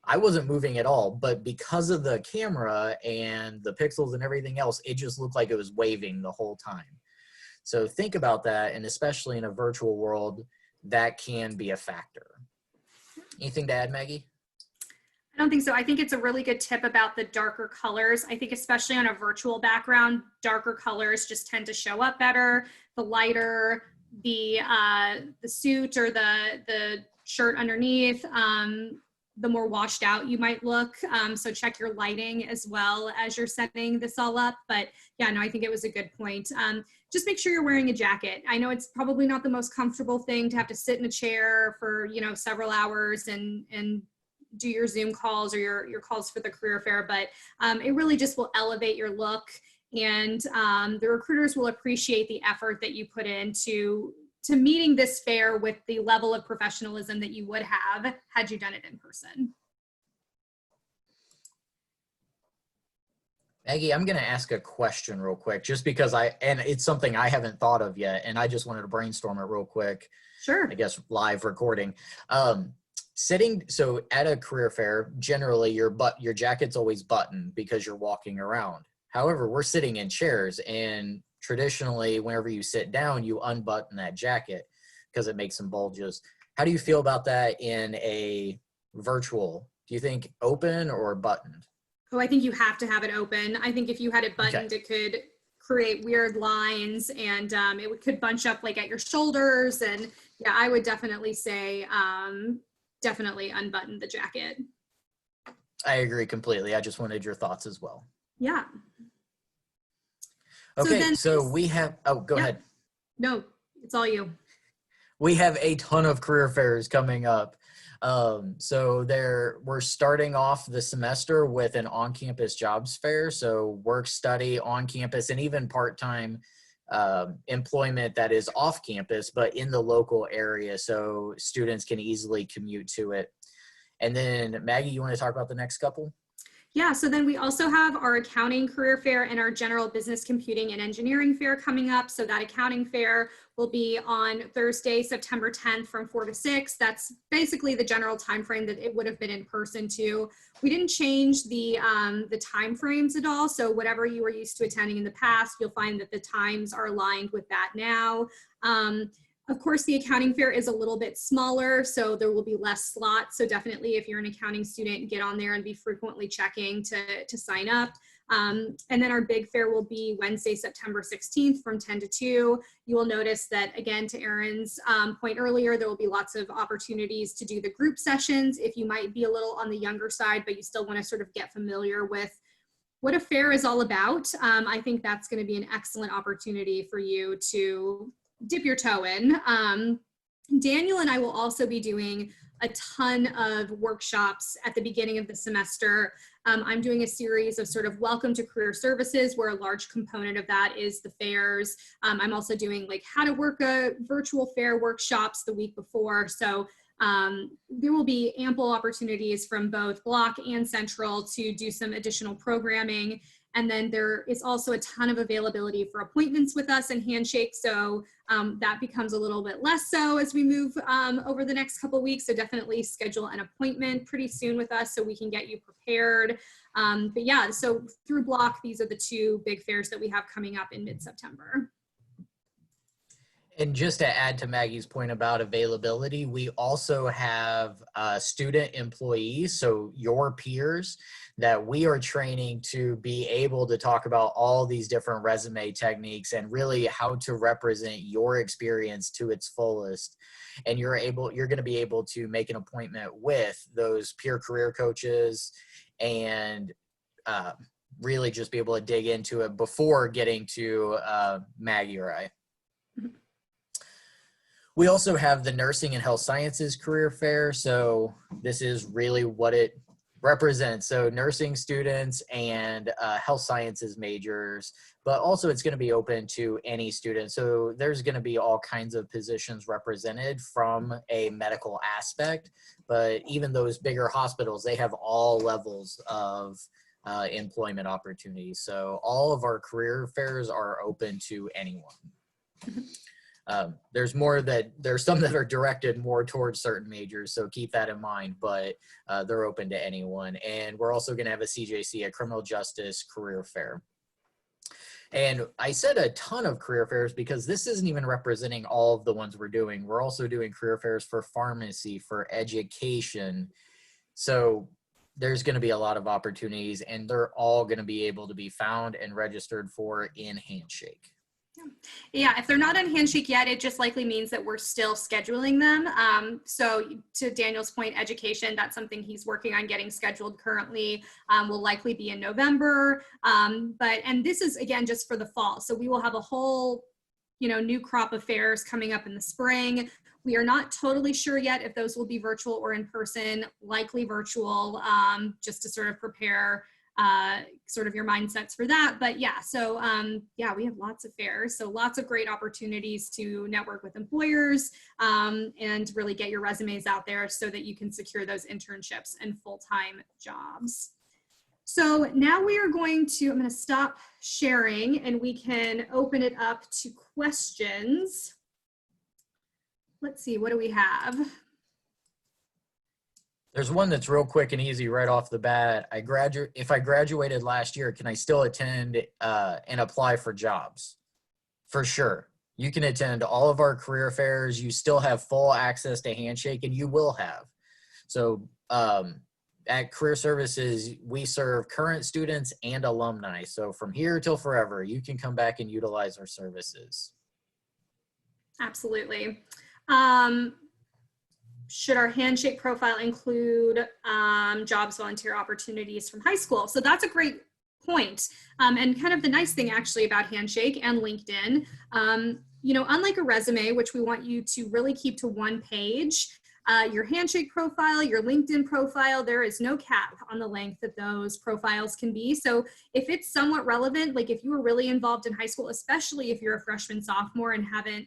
I wasn't moving at all, but because of the camera and the pixels and everything else, it just looked like it was waving the whole time. So think about that, and especially in a virtual world, that can be a factor. Anything to add, Maggie? I don't think so. I think it's a really good tip about the darker colors. I think especially on a virtual background, darker colors just tend to show up better. The lighter the suit or the shirt underneath, the more washed out you might look. So check your lighting as well as you're setting this all up. But yeah, no, I think it was a good point. Just make sure you're wearing a jacket. I know it's probably not the most comfortable thing to have to sit in a chair for, several hours and do your Zoom calls or your calls for the career fair, but it really just will elevate your look, and the recruiters will appreciate the effort that you put into meeting this fair with the level of professionalism that you would have had you done it in person. Maggie, I'm going to ask a question real quick, just because and it's something I haven't thought of yet, and I just wanted to brainstorm it real quick. Sure. I guess live recording. So at a career fair, generally your jacket's always buttoned because you're walking around. However, we're sitting in chairs, and traditionally whenever you sit down, you unbutton that jacket because it makes some bulges. How do you feel about that in a virtual? Do you think open or buttoned? Oh, I think you have to have it open. I think if you had it buttoned, It could create weird lines, and it could bunch up like at your shoulders. And yeah, I would definitely say definitely unbutton the jacket. I agree completely. I just wanted your thoughts as well. Yeah. Okay, so we have, go ahead. No, it's all you. We have a ton of career fairs coming up. So we're starting off the semester with an on-campus jobs fair. So work, study, on campus, and even part-time employment that is off campus, but in the local area, so students can easily commute to it. And then Maggie, you want to talk about the next couple? Yeah, so then we also have our accounting career fair and our general business computing and engineering fair coming up. So that accounting fair will be on Thursday, September 10th from 4 to 6. That's basically the general time frame that it would have been in person too. We didn't change the time frames at all. So whatever you were used to attending in the past, you'll find that the times are aligned with that now. Of course, the accounting fair is a little bit smaller, so there will be less slots. So definitely if you're an accounting student, get on there and be frequently checking to sign up. And then our big fair will be Wednesday, September 16th from 10 to 2. You will notice that, again, to Erin's point earlier, there will be lots of opportunities to do the group sessions if you might be a little on the younger side, but you still want to sort of get familiar with what a fair is all about. I think that's going to be an excellent opportunity for you to dip your toe in. Daniel and I will also be doing a ton of workshops at the beginning of the semester. I'm doing a series of sort of welcome to career services, where a large component of that is the fairs. I'm also doing like how to work a virtual fair workshops the week before. So there will be ample opportunities from both Bloch and Central to do some additional programming. And then there is also a ton of availability for appointments with us and Handshake. So that becomes a little bit less so as we move over the next couple of weeks. So definitely schedule an appointment pretty soon with us so we can get you prepared. But yeah, so through Bloch, these are the two big fairs that we have coming up in mid-September. And just to add to Maggie's point about availability, we also have student employees, so your peers, that we are training to be able to talk about all these different resume techniques and really how to represent your experience to its fullest. And you're going to be able to make an appointment with those peer career coaches and really just be able to dig into it before getting to Maggie or I. We also have the Nursing and Health Sciences Career Fair. So this is really what it represents. So nursing students and health sciences majors, but also it's going to be open to any student. So there's going to be all kinds of positions represented from a medical aspect, but even those bigger hospitals, they have all levels of employment opportunities. So all of our career fairs are open to anyone. There's some that are directed more towards certain majors, so keep that in mind, but they're open to anyone. And we're also going to have a CJC, a criminal justice career fair. And I said a ton of career fairs because this isn't even representing all of the ones we're doing. We're also doing career fairs for pharmacy, for education. So there's going to be a lot of opportunities, and they're all going to be able to be found and registered for in Handshake. Yeah, if they're not on Handshake yet, it just likely means that we're still scheduling them. So to Daniel's point, education, that's something he's working on getting scheduled currently, will likely be in November. And this is, again, just for the fall. So we will have a whole, new crop of fairs coming up in the spring. We are not totally sure yet if those will be virtual or in person, likely virtual, just to sort of prepare sort of your mindsets for that. But yeah, so yeah, we have lots of fairs. So lots of great opportunities to network with employers and really get your resumes out there so that you can secure those internships and full-time jobs. So now we are I'm going to stop sharing and we can open it up to questions. Let's see, what do we have? There's one that's real quick and easy right off the bat. If I graduated last year, can I still attend and apply for jobs? For sure. You can attend all of our career fairs. You still have full access to Handshake, and you will have. So at Career Services, we serve current students and alumni. So from here till forever, you can come back and utilize our services. Absolutely. Should our Handshake profile include jobs, volunteer opportunities from high school? So that's a great point. And kind of the nice thing actually about Handshake and LinkedIn, unlike a resume, which we want you to really keep to one page, your Handshake profile, your LinkedIn profile. There is no cap on the length that those profiles can be. So if it's somewhat relevant, like if you were really involved in high school, especially if you're a freshman, sophomore and haven't,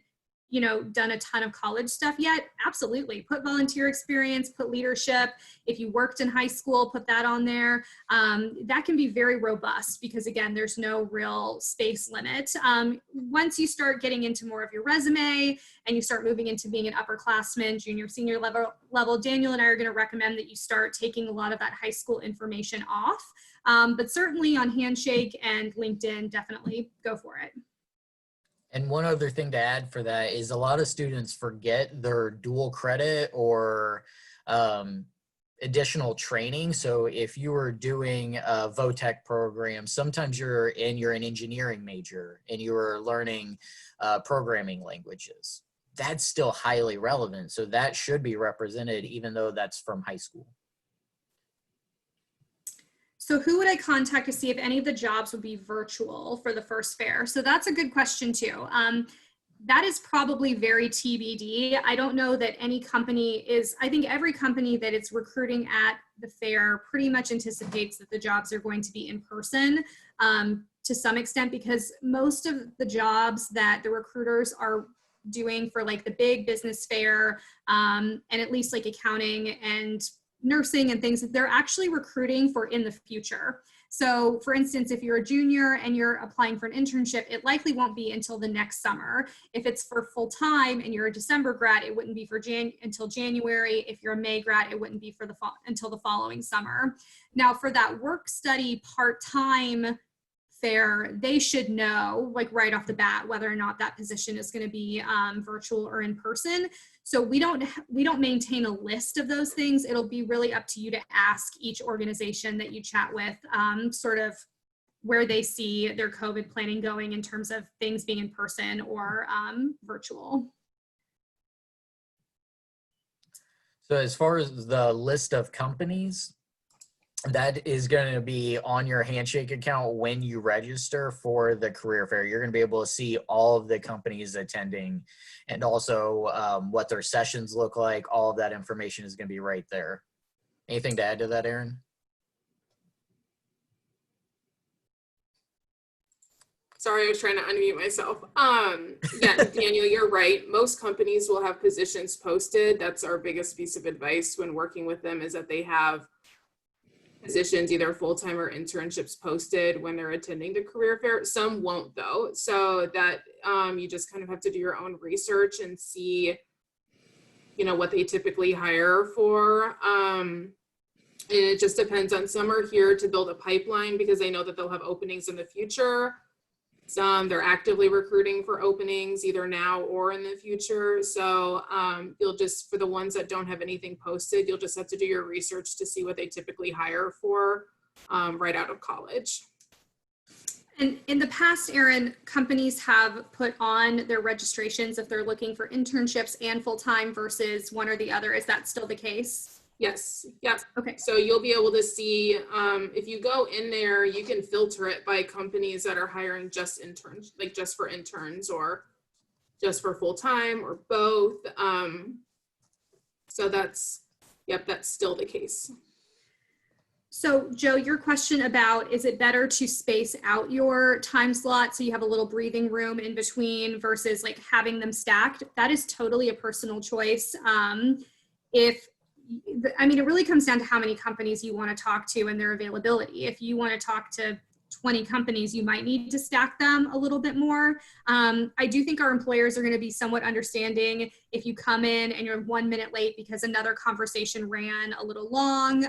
you know, done a ton of college stuff yet, absolutely. Put volunteer experience, put leadership. If you worked in high school, put that on there. That can be very robust because again, there's no real space limit. Once you start getting into more of your resume and you start moving into being an upperclassman, junior, senior level, Daniel and I are going to recommend that you start taking a lot of that high school information off. But certainly on Handshake and LinkedIn, definitely go for it. And one other thing to add for that is a lot of students forget their dual credit or additional training. So if you were doing a VOTEC program, sometimes you're an engineering major and you were learning programming languages. That's still highly relevant. So that should be represented even though that's from high school. So who would I contact to see if any of the jobs would be virtual for the first fair? So that's a good question too. That is probably very TBD. I don't know that any company is, I think every company that it's recruiting at the fair pretty much anticipates that the jobs are going to be in person to some extent, because most of the jobs that the recruiters are doing for like the big business fair and at least like accounting and nursing and things that they're actually recruiting for in the future. So for instance, if you're a junior and you're applying for an internship, it likely won't be until the next summer. If it's for full time and you're a December grad, it wouldn't be for until January. If you're a May grad, it wouldn't be for until the following summer. Now for that work study part-time fair, they should know like right off the bat whether or not that position is going to be virtual or in person. So we don't maintain a list of those things. It'll be really up to you to ask each organization that you chat with sort of where they see their COVID planning going in terms of things being in person or virtual. So as far as the list of companies, that is going to be on your Handshake account when you register for the career fair. You're going to be able to see all of the companies attending and also what their sessions look like. All of that information is going to be right there. Anything to add to that, Aaron? Sorry, I was trying to unmute myself. Yeah, Daniel, you're right. Most companies will have positions posted. That's our biggest piece of advice when working with them, is that they have positions, either full-time or internships, posted when they're attending the career fair. Some won't though. So that you just kind of have to do your own research and see, you know, what they typically hire for. And it just depends on, some are here to build a pipeline because they know that they'll have openings in the future. Some they're actively recruiting for openings either now or in the future. So you'll just, for the ones that don't have anything posted, you'll just have to do your research to see what they typically hire for right out of college. And in the past, Aaron, companies have put on their registrations if they're looking for internships and full-time versus one or the other. Is that still the case? Yes. Yeah. Okay. So you'll be able to see, if you go in there, you can filter it by companies that are hiring just interns, like just for interns or just for full-time or both. So that's, yep, that's still the case. So Joe, your question about, is it better to space out your time slot so you have a little breathing room in between versus like having them stacked? That is totally a personal choice. I mean, it really comes down to how many companies you want to talk to and their availability. If you want to talk to 20 companies, you might need to stack them a little bit more. I do think our employers are going to be somewhat understanding if you come in and you're 1 minute late because another conversation ran a little long.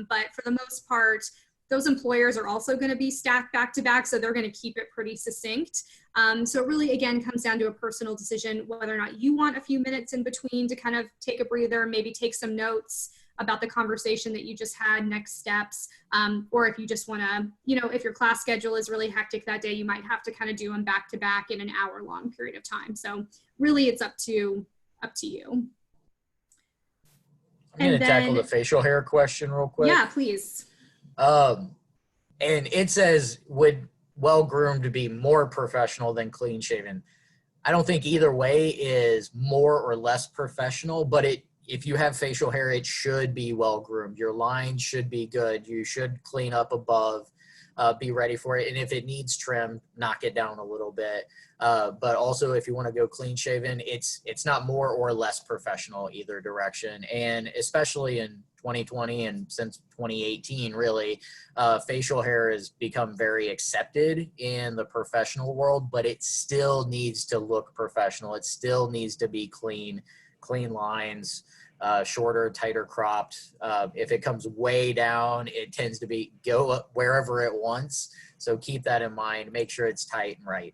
But for the most part, those employers are also going to be stacked back to back, so they're going to keep it pretty succinct. So it really, again, comes down to a personal decision, whether or not you want a few minutes in between to kind of take a breather, maybe take some notes about the conversation that you just had, next steps, or if you just want to, you know, if your class schedule is really hectic that day, you might have to kind of do them back to back in an hour-long period of time. So really, it's up to you. I'm going to tackle the facial hair question real quick. Yeah, please. And it says, would well-groomed be more professional than clean-shaven? I don't think either way is more or less professional, but if you have facial hair, it should be well groomed. Your lines should be good. You should clean up above, be ready for it. And if it needs trim, knock it down a little bit. But also if you want to go clean shaven, it's not more or less professional either direction. And especially in 2020 and since 2018, really, facial hair has become very accepted in the professional world, but it still needs to look professional. It still needs to be clean lines, shorter, tighter cropped. If it comes way down, it tends to go wherever it wants. So keep that in mind. Make sure it's tight and right.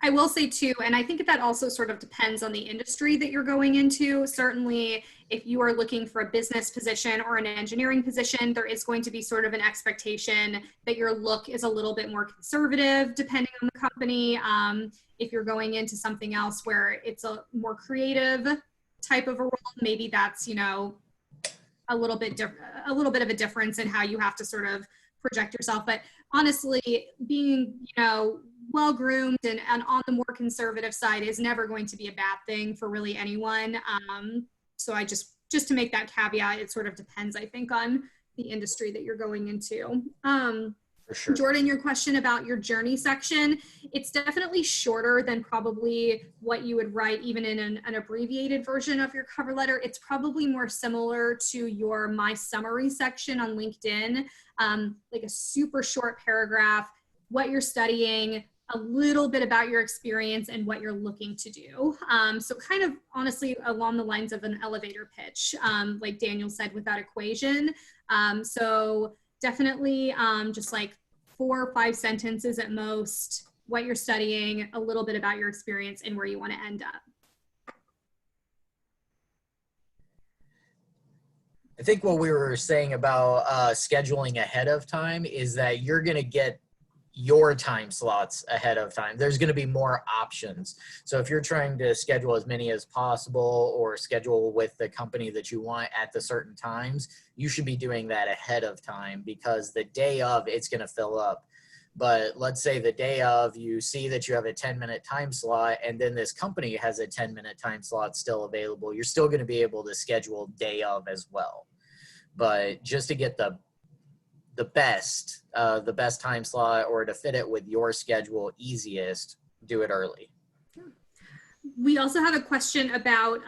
I will say too, and I think that also sort of depends on the industry that you're going into. Certainly, if you are looking for a business position or an engineering position, there is going to be sort of an expectation that your look is a little bit more conservative depending on the company. If you're going into something else where it's a more creative type of a role, maybe that's, you know, a little bit of a difference in how you have to sort of project yourself. But honestly, being, you know, well groomed and on the more conservative side is never going to be a bad thing for really anyone. So I just to make that caveat, it sort of depends, I think, on the industry that you're going into. For sure. Jordan, your question about your journey section, it's definitely shorter than probably what you would write even in an abbreviated version of your cover letter. It's probably more similar to your My Summary section on LinkedIn, like a super short paragraph, what you're studying, a little bit about your experience and what you're looking to do. So kind of honestly along the lines of an elevator pitch, like Daniel said with that equation. So definitely just like 4 or 5 sentences at most, what you're studying, a little bit about your experience and where you want to end up. I think what we were saying about scheduling ahead of time is that you're going to get your time slots ahead of time. There's going to be more options. So if you're trying to schedule as many as possible or schedule with the company that you want at the certain times, you should be doing that ahead of time, because the day of it's going to fill up. But let's say the day of you see that you have a 10-minute time slot and then this company has a 10-minute time slot still available, you're still going to be able to schedule day of as well. But just to get the best time slot or to fit it with your schedule easiest, do it early. We also have a question about,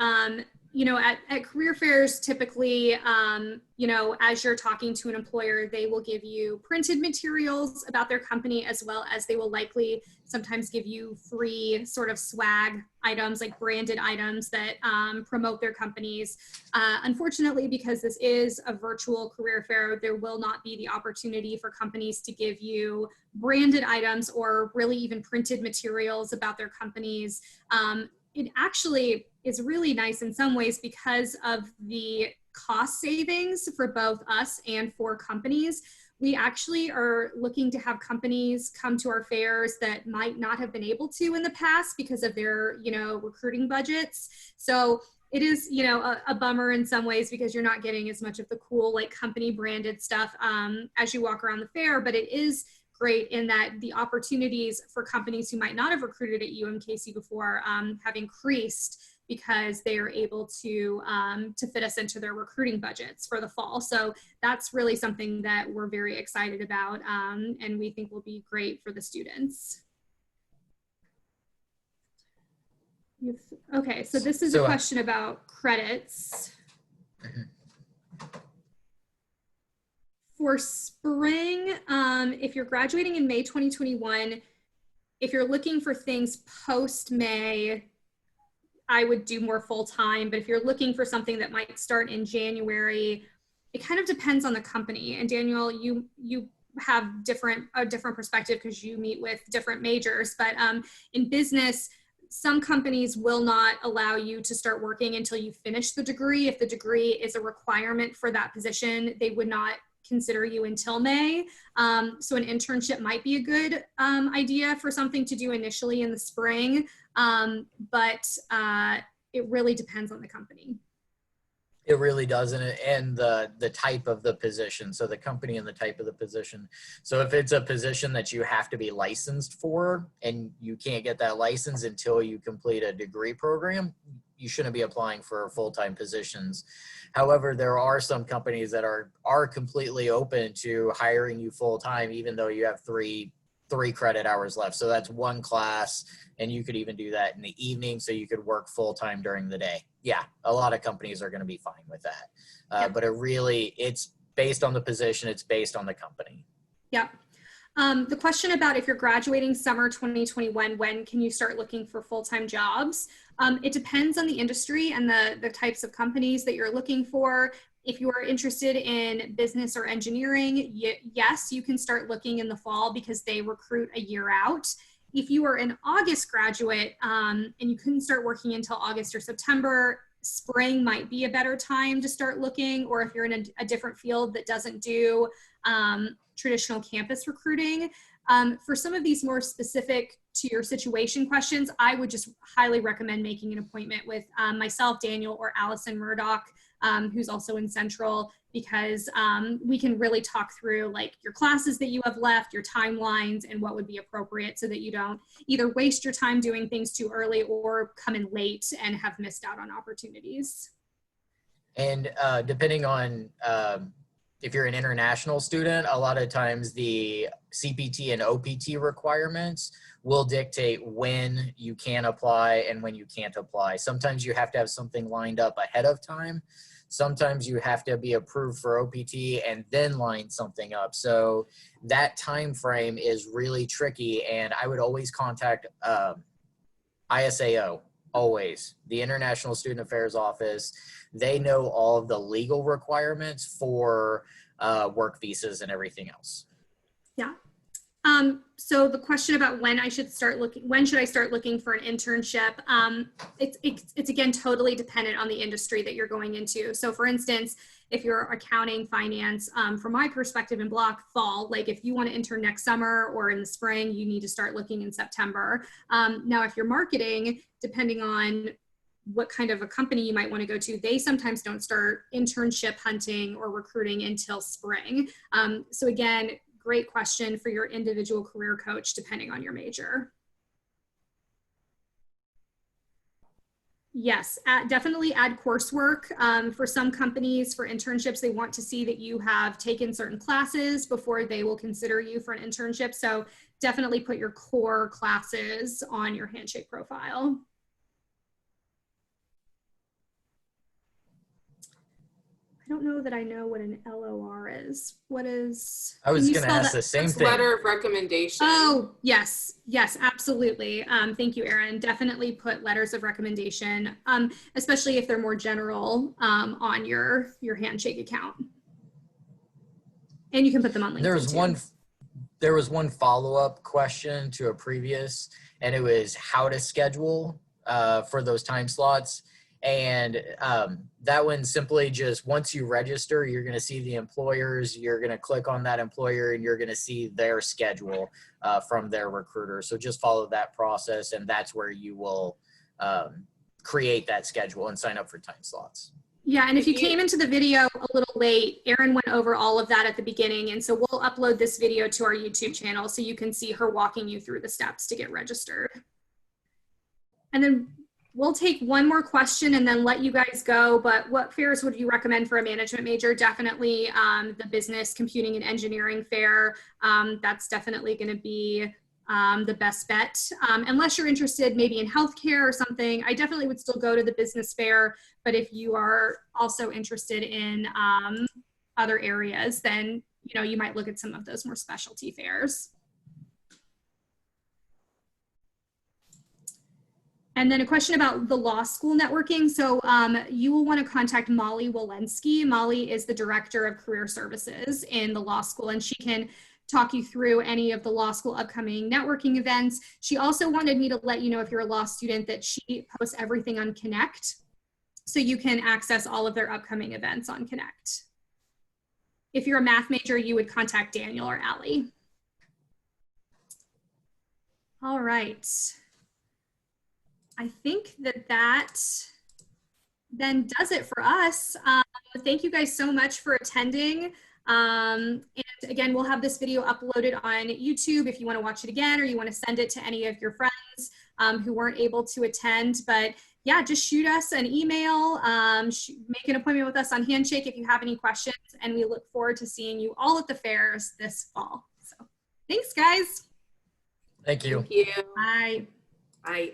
you know, at career fairs, typically, you know, as you're talking to an employer, they will give you printed materials about their company, as well as they will likely sometimes give you free sort of swag items, like branded items that promote their companies. Unfortunately, because this is a virtual career fair, there will not be the opportunity for companies to give you branded items or really even printed materials about their companies. It actually is really nice in some ways because of the cost savings for both us and for companies. We actually are looking to have companies come to our fairs that might not have been able to in the past because of their, you know, recruiting budgets. So it is, you know, a bummer in some ways because you're not getting as much of the cool, like company branded stuff as you walk around the fair, but it is great in that the opportunities for companies who might not have recruited at UMKC before have increased because they are able to fit us into their recruiting budgets for the fall. So that's really something that we're very excited about and we think will be great for the students. Okay, so this is a question about credits. For spring, if you're graduating in May 2021, if you're looking for things post-May, I would do more full-time, but if you're looking for something that might start in January, it kind of depends on the company. And Daniel, you have a different perspective because you meet with different majors, but in business, some companies will not allow you to start working until you finish the degree. If the degree is a requirement for that position, they would not consider you until May. So an internship might be a good idea for something to do initially in the spring, but it really depends on the company. It really does, and the type of the position, so the company and the type of the position. So if it's a position that you have to be licensed for and you can't get that license until you complete a degree program, you shouldn't be applying for full-time positions. However, there are some companies that are completely open to hiring you full-time, even though you have three credit hours left. So that's one class, and you could even do that in the evening, so you could work full-time during the day. Yeah, a lot of companies are going to be fine with that. But it's based on the position, it's based on the company. Yep. The question about if you're graduating summer 2021, when can you start looking for full-time jobs? It depends on the industry and the types of companies that you're looking for. If you are interested in business or engineering, yes, you can start looking in the fall because they recruit a year out. If you are an August graduate and you couldn't start working until August or September, spring might be a better time to start looking, or if you're in a different field that doesn't do traditional campus recruiting. For some of these more specific to your situation questions, I would just highly recommend making an appointment with myself, Daniel, or Allison Murdoch, who's also in Central, because we can really talk through like your classes that you have left, your timelines, and what would be appropriate so that you don't either waste your time doing things too early or come in late and have missed out on opportunities. And depending on if you're an international student, a lot of times the CPT and OPT requirements will dictate when you can apply and when you can't apply. Sometimes you have to have something lined up ahead of time. Sometimes you have to be approved for OPT and then line something up. So that time frame is really tricky, and I would always contact ISAO, always, the International Student Affairs Office. They know all of the legal requirements for work visas and everything else. Yeah. So the question about when I should start looking, when should I start looking for an internship? It's again, totally dependent on the industry that you're going into. So for instance, if you're accounting, finance, from my perspective in Bloch, fall, like if you want to intern next summer or in the spring, you need to start looking in September. Now, if you're marketing, depending on what kind of a company you might want to go to, they sometimes don't start internship hunting or recruiting until spring. So again, great question for your individual career coach, depending on your major. Yes, definitely add coursework. For some companies, for internships, they want to see that you have taken certain classes before they will consider you for an internship. So definitely put your core classes on your Handshake profile. I don't know that I know what an LOR is. What is? I was going to ask the same thing. Letter of recommendation. Oh, yes. Yes, absolutely. Thank you, Erin. Definitely put letters of recommendation, especially if they're more general on your Handshake account. And you can put them on LinkedIn. There was one follow-up question to a previous, and it was how to schedule for those time slots. And that one simply just, once you register, you're going to see the employers, you're going to click on that employer, and you're going to see their schedule from their recruiter. So just follow that process, and that's where you will create that schedule and sign up for time slots. Yeah, and if you came into the video a little late, Erin went over all of that at the beginning, and so we'll upload this video to our YouTube channel so you can see her walking you through the steps to get registered. And then we'll take one more question and then let you guys go, but what fairs would you recommend for a management major? Definitely the business, computing, and engineering fair. That's definitely gonna be the best bet. Unless you're interested maybe in healthcare or something, I definitely would still go to the business fair, but if you are also interested in other areas, then you might look at some of those more specialty fairs. And then a question about the law school networking. So you will want to contact Molly Walensky. Molly is the Director of Career Services in the law school, and she can talk you through any of the law school upcoming networking events. She also wanted me to let you know, if you're a law student, that she posts everything on Connect, so you can access all of their upcoming events on Connect. If you're a math major, you would contact Daniel or Allie. All right. I think that then does it for us. Thank you guys so much for attending. And again, we'll have this video uploaded on YouTube if you want to watch it again, or you want to send it to any of your friends who weren't able to attend. But yeah, just shoot us an email, make an appointment with us on Handshake if you have any questions, and we look forward to seeing you all at the fairs this fall. So thanks, guys. Thank you. Thank you. Bye. Bye.